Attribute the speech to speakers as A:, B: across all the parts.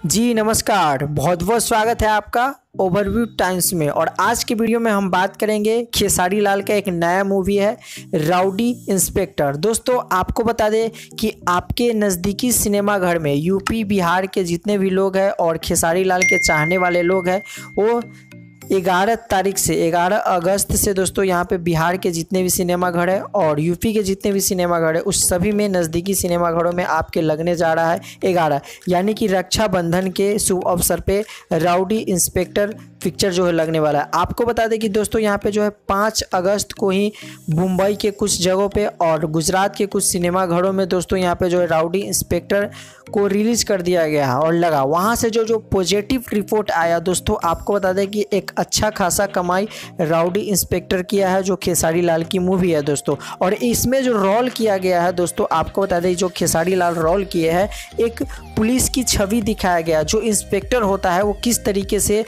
A: जी नमस्कार, बहुत बहुत स्वागत है आपका ओवरव्यू टाइम्स में। और आज की वीडियो में हम बात करेंगे खेसारी लाल का एक नया मूवी है राउडी इंस्पेक्टर। दोस्तों आपको बता दें कि आपके नज़दीकी सिनेमा घर में यूपी बिहार के जितने भी लोग हैं और खेसारी लाल के चाहने वाले लोग हैं वो 11 अगस्त से दोस्तों यहाँ पे बिहार के जितने भी सिनेमा घर है और यूपी के जितने भी सिनेमा घर है उस सभी में नज़दीकी सिनेमा घरों में आपके लगने जा रहा है 11 यानी कि रक्षाबंधन के शुभ अवसर पे राउडी इंस्पेक्टर पिक्चर जो है लगने वाला है। आपको बता दें कि दोस्तों यहाँ पे जो है 5 अगस्त को ही मुंबई के कुछ जगहों पे और गुजरात के कुछ सिनेमा घरों में दोस्तों यहाँ पे जो है राउडी इंस्पेक्टर को रिलीज कर दिया गया है। और लगा वहाँ से जो पॉजिटिव रिपोर्ट आया दोस्तों, आपको बता दें कि एक अच्छा खासा कमाई राउडी इंस्पेक्टर किया है जो खेसारी लाल की मूवी है दोस्तों। और इसमें जो रोल किया गया है दोस्तों, आपको बता दें जो खेसारी लाल रोल किए हैं, एक पुलिस की छवि दिखाया गया। जो इंस्पेक्टर होता है वो किस तरीके से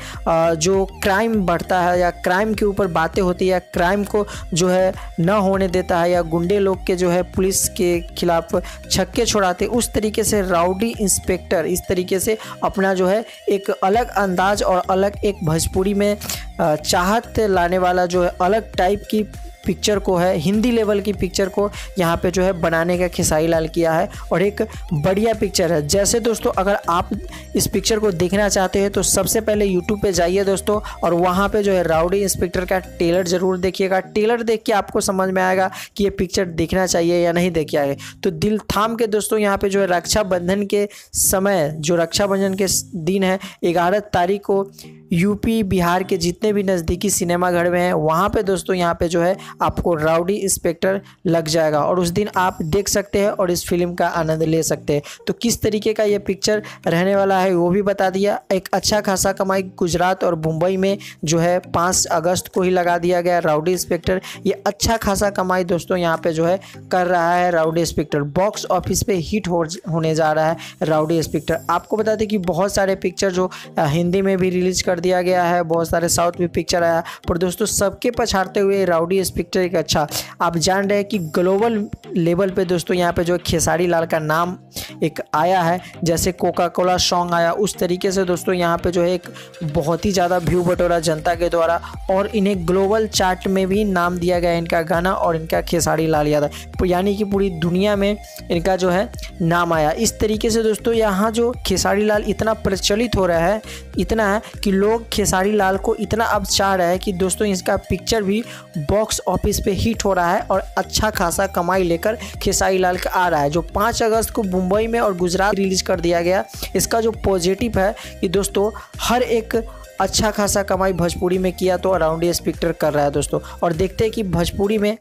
A: जो क्राइम बढ़ता है या क्राइम के ऊपर बातें होती है या क्राइम को जो है न होने देता है या गुंडे लोग के जो है पुलिस के खिलाफ छक्के छोड़ाते, उस तरीके से राउडी इंस्पेक्टर इस तरीके से अपना जो है एक अलग अंदाज और अलग एक भोजपुरी में चाहत लाने वाला जो है अलग टाइप की पिक्चर को है, हिंदी लेवल की पिक्चर को यहाँ पे जो है बनाने का खेसारी लाल किया है। और एक बढ़िया पिक्चर है। जैसे दोस्तों अगर आप इस पिक्चर को देखना चाहते हैं तो सबसे पहले यूट्यूब पे जाइए दोस्तों और वहाँ पे जो है राउडी इंस्पेक्टर का ट्रेलर ज़रूर देखिएगा। ट्रेलर देख के आपको समझ में आएगा कि ये पिक्चर देखना चाहिए या नहीं देखना चाहिए। तो दिल थाम के दोस्तों यहाँ पे जो है रक्षाबंधन के समय, जो रक्षाबंधन के दिन है 11 तारीख को यूपी बिहार के जितने भी नज़दीकी सिनेमा घर में हैं वहाँ पे दोस्तों यहाँ पे जो है आपको राउडी इंस्पेक्टर लग जाएगा और उस दिन आप देख सकते हैं और इस फिल्म का आनंद ले सकते हैं। तो किस तरीके का ये पिक्चर रहने वाला है वो भी बता दिया। एक अच्छा खासा कमाई गुजरात और मुंबई में जो है 5 अगस्त को ही लगा दिया गया राउडी इंस्पेक्टर। ये अच्छा खासा कमाई दोस्तों यहाँ पे जो है कर रहा है राउडी इंस्पेक्टर। बॉक्स ऑफिस पे हिट होने जा रहा है राउडी इंस्पेक्टर। आपको बता दें कि बहुत सारे पिक्चर जो हिंदी में भी रिलीज कर दिया गया है, बहुत सारे साउथ में पिक्चर आया, पर दोस्तों सबके पछाड़ते हुए राउडी इंस्पेक्टर एक अच्छा, आप जान रहे हैं कि ग्लोबल लेवल पे दोस्तों यहाँ पे जो खेसारी लाल का नाम एक आया है, जैसे कोका कोला सॉन्ग आया उस तरीके से दोस्तों यहाँ पे जो है एक बहुत ही ज़्यादा व्यू बटोरा जनता के द्वारा और इन्हें ग्लोबल चार्ट में भी नाम दिया गया इनका गाना और इनका खेसारी लाल यादव, यानी कि पूरी दुनिया में इनका जो है नाम आया। इस तरीके से दोस्तों यहाँ जो खेसारी लाल इतना प्रचलित हो रहा है, इतना है कि लोग खेसारी लाल को इतना अब चाह रहे हैं कि दोस्तों इसका पिक्चर भी बॉक्स ऑफिस पे हिट हो रहा है और अच्छा खासा कमाई लेकर खेसारी लाल का आ रहा है। जो 5 अगस्त को मुंबई में और गुजरात रिलीज कर दिया गया, इसका जो पॉजिटिव है कि दोस्तों हर एक अच्छा खासा कमाई भोजपुरी में किया तो राउडी इंस्पेक्टर कर रहा है दोस्तों। और देखते हैं कि भोजपुरी में